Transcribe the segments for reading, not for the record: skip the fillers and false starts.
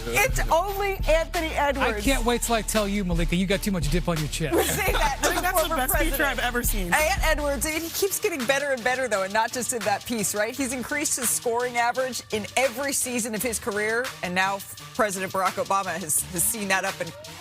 It's only Anthony Edwards. I can't wait till I tell you, Malika, you got too much dip on your chin. Say that. I think that's the best feature I've ever seen. Ant Edwards, he keeps getting better and better, though, and not just in that piece, right? He's increased his scoring average in every season of his career, and now President Barack Obama has seen that up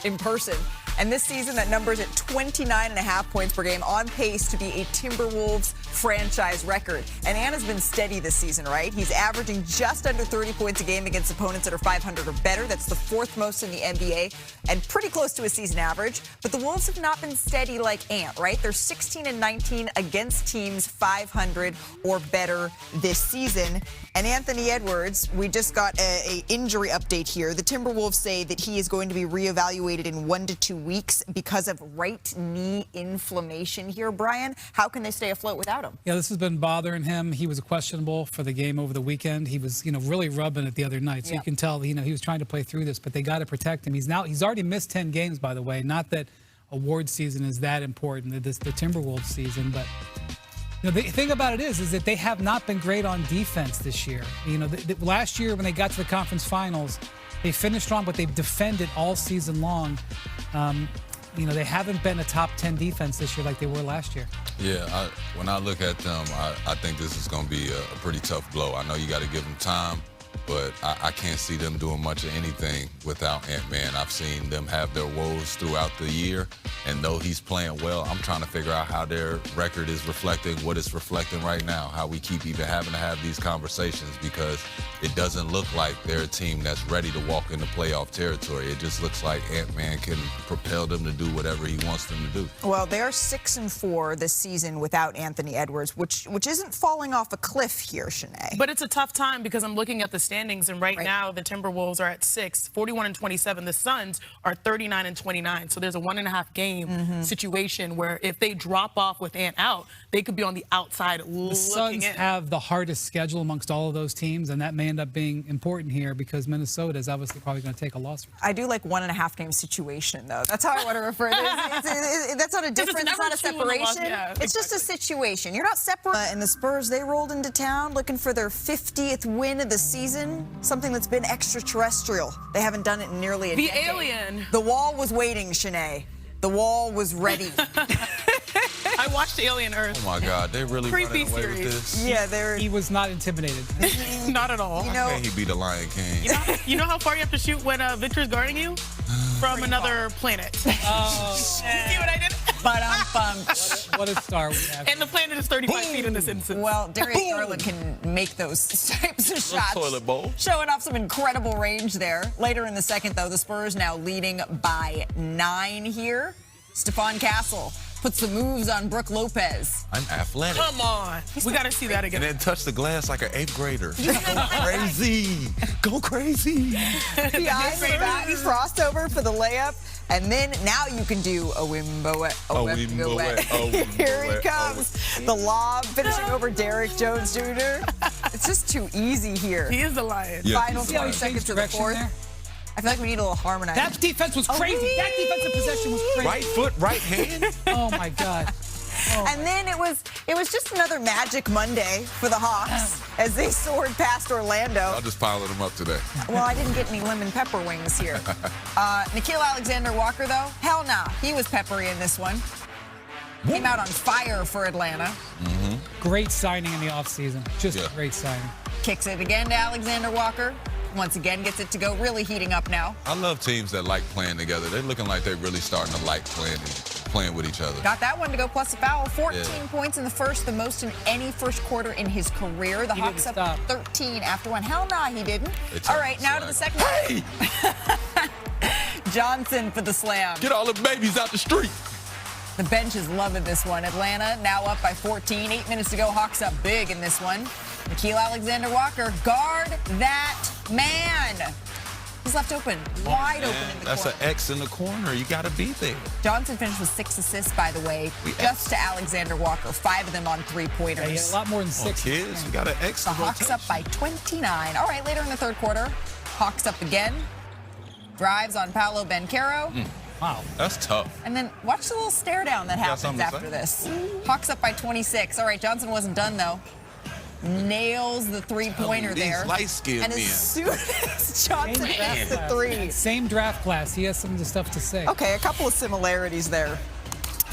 in person. And this season, that number is at 29.5 points per game, on pace to be a Timberwolves franchise record. And Ant has been steady this season, right? He's averaging just under 30 points a game against opponents that are 500 or better. That's the fourth most in the NBA and pretty close to a season average. But the Wolves have not been steady like Ant, right? They're 16-19 against teams 500 or better this season. And Anthony Edwards, we just got a injury update here. The Timberwolves say that he is going to be reevaluated in 1 to 2 weeks because of right knee inflammation here. Brian, how can they stay afloat without him? Yeah, this has been bothering him. He was questionable for the game over the weekend. He was, really rubbing it the other night. So you can tell, he was trying to play through this, but they got to protect him. He's already missed 10 games, by the way. Not that award season is that important, the Timberwolves season, but the thing about it is that they have not been great on defense this year. Last year when they got to the conference finals, they finished strong, but they've defended all season long. They haven't been a top 10 defense this year like they were last year. Yeah, when I look at them, I think this is going to be a pretty tough blow. I know you got to give them time, but I can't see them doing much of anything without Ant-Man. I've seen them have their woes throughout the year, and though he's playing well, I'm trying to figure out how their record is reflecting what it's reflecting right now, how we keep even having to have these conversations, because it doesn't look like they're a team that's ready to walk into playoff territory. It just looks like Ant-Man can propel them to do whatever he wants them to do. Well, they're 6-4 this season without Anthony Edwards, which isn't falling off a cliff here, Shanae. But it's a tough time because I'm looking at the standings, and right now the Timberwolves are at 6, 41-27. The Suns are 39-29. So there's a 1.5 game situation where if they drop off with Ant out, they could be on the outside looking in. The Suns have the hardest schedule amongst all of those teams, and that may end up being important here because Minnesota is obviously probably going to take a loss. I do like 1.5 game situation, though. That's how I want to refer to it. That's not a difference. It's not a separation. It's just a situation. You're not separate. And the Spurs, they rolled into town looking for their 50th win of the season, something that's been extraterrestrial. They haven't done it in nearly a decade. The alien. The wall was waiting, Shanae. The wall was ready. I watched Alien Earth. Oh, my God. They really Creepy running away series. with this? Yeah, He was not intimidated. Not at all. How can he be the Lion King? You know how far you have to shoot when Victor's guarding you? From another planet. Oh. See what I did? What a star we have. And the planet is 35 feet in this instance. Well, Darius Garland can make those types of shots. Toilet bowl. Showing off some incredible range there. Later in the second, though, the Spurs now leading by 9 here. Stephon Castle puts the moves on Brooke Lopez. I'm athletic. Come on. We got to see that again. And then touch the glass like an 8th grader. Go crazy. Go crazy. Behind the back crossover for the layup. And then now you can do a wimbo. Here he comes. The lob finishing over Derrick Jones Jr. It's just too easy here. He is the Lion. Yeah, Final 20 seconds to the fourth. There? I feel like we need a little harmonizing. That defense was crazy. That defensive possession was crazy. Right foot, right hand. Oh, my God. And then it was just another Magic Monday for the Hawks as they soared past Orlando. I'll just pile them up today. Well, I didn't get any lemon pepper wings here. Nickeil Alexander-Walker, though, hell nah. He was peppery in this one. Came out on fire for Atlanta. Great signing in the offseason. Just a great signing. Kicks it again to Alexander-Walker. Once again, gets it to go, really heating up now. I love teams that like playing together. They're looking like they're really starting to like playing with each other. Got that one to go plus a foul. 14 points in the first, the most in any first quarter in his career. The Hawks up 13 after one. Hell nah, he didn't. All right, now to the second. Hey! Johnson for the slam. Get all the babies out the street. The bench is loving this one. Atlanta now up by 14. 8 minutes to go. Hawks up big in this one. Nickeil Alexander-Walker, guard that man. He's left open, wide open in the corner. That's an X in the corner. You got to be there. Johnson finished with 6 assists, by the way, just to Alexander-Walker. 5 of them on three-pointers. Yeah, a lot more than 6. Kids, we got an X. The Hawks up by 29. All right, later in the third quarter, Hawks up again. Drives on Paolo Banchero. Wow. That's tough. And then watch the little stare down that happens after this. Hawks up by 26. All right, Johnson wasn't done, though. nails the three-pointer there. Light-skinned and men. as soon as Johnson hits the three. Same draft class. He has some of the stuff to say. Okay, a couple of similarities there.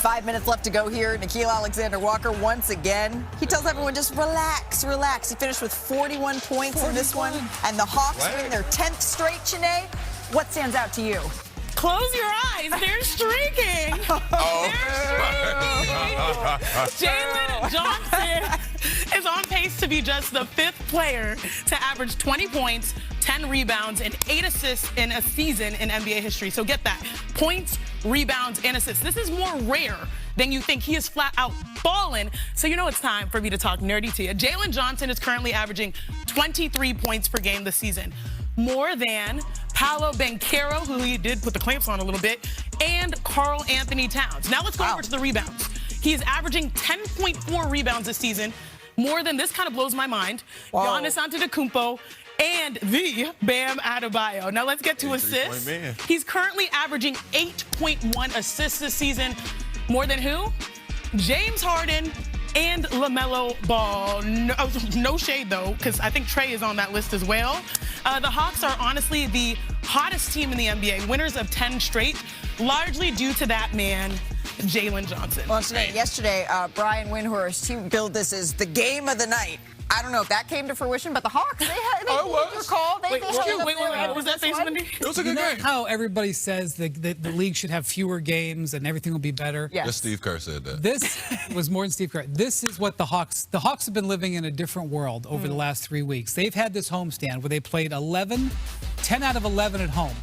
5 minutes left to go here. Nickeil Alexander-Walker once again. He tells everyone just relax, relax. He finished with 41 points in this one. And the Hawks win their 10th straight, Chene. What stands out to you? Close your eyes. They're streaking. Jalen Johnson is on pace to be just the 5th player to average 20 points, 10 rebounds, and 8 assists in a season in NBA history. So get that. Points, rebounds, and assists. This is more rare than you think. He is flat out fallen. So you know it's time for me to talk nerdy to you. Jalen Johnson is currently averaging 23 points per game this season. More than Paolo Banchero, who he did put the clamps on a little bit, and Karl Anthony Towns. Now let's go over to the rebounds. He is averaging 10.4 rebounds this season. More than, this kind of blows my mind, Giannis Antetokounmpo and the Bam Adebayo. Now let's get to assists. He's currently averaging 8.1 assists this season. More than who? James Harden and LaMelo Ball. No shade, though, because I think Trey is on that list as well. The Hawks are honestly the hottest team in the NBA, winners of 10 straight, largely due to that man, Jalen Johnson. Well, yesterday, Brian Windhorst, he billed this as the game of the night. I don't know if that came to fruition, but the Hawks, they recall. Wait, was that face Wendy? It was a good game. How everybody says that the league should have fewer games and everything will be better. Yes. Just Steve Kerr said that. This was more than Steve Kerr. This is what the Hawks have been living in a different world over the last 3 weeks. They've had this homestand where they played 10 out of 11 at home.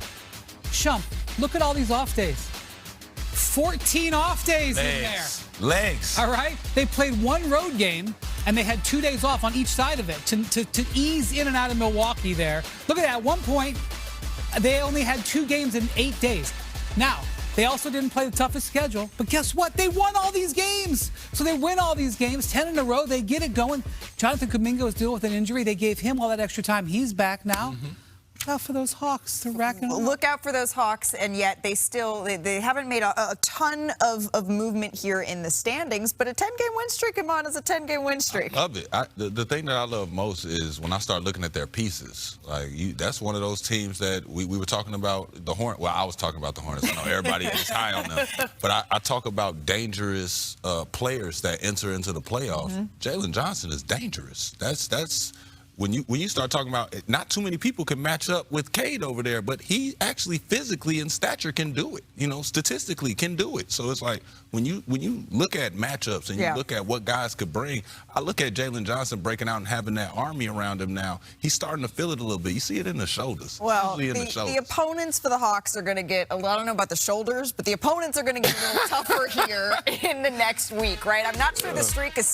Shump, look at all these off days. 14 off days in there. Legs. All right? They played one road game, and they had 2 days off on each side of it to ease in and out of Milwaukee there. Look at that. At one point, they only had 2 games in 8 days. Now, they also didn't play the toughest schedule, but guess what? They won all these games. So they win all these games, 10 in a row. They get it going. Jonathan Kuminga is dealing with an injury. They gave him all that extra time. He's back now. Look out for those Hawks. They're racking them up. Look out for those Hawks, and yet they haven't made a ton of movement here in the standings, but a 10-game win streak, Iman, is a 10-game win streak. I love it. The thing that I love most is when I start looking at their pieces. Like, that's one of those teams that we were talking about, the Hornets. Well, I was talking about the Hornets. I know everybody is high on them. But I talk about dangerous players that enter into the playoffs. Jalen Johnson is dangerous. That's when you start talking about it, not too many people can match up with Cade over there, but he actually physically in stature can do it. You know, statistically can do it. So it's like when you look at matchups and you look at what guys could bring, I look at Jalen Johnson breaking out and having that army around him now. He's starting to feel it a little bit. You see it in the shoulders. Well, the opponents for the Hawks are going to get, I don't know about the shoulders, but the opponents are going to get a little tougher here in the next week, right? I'm not sure the streak is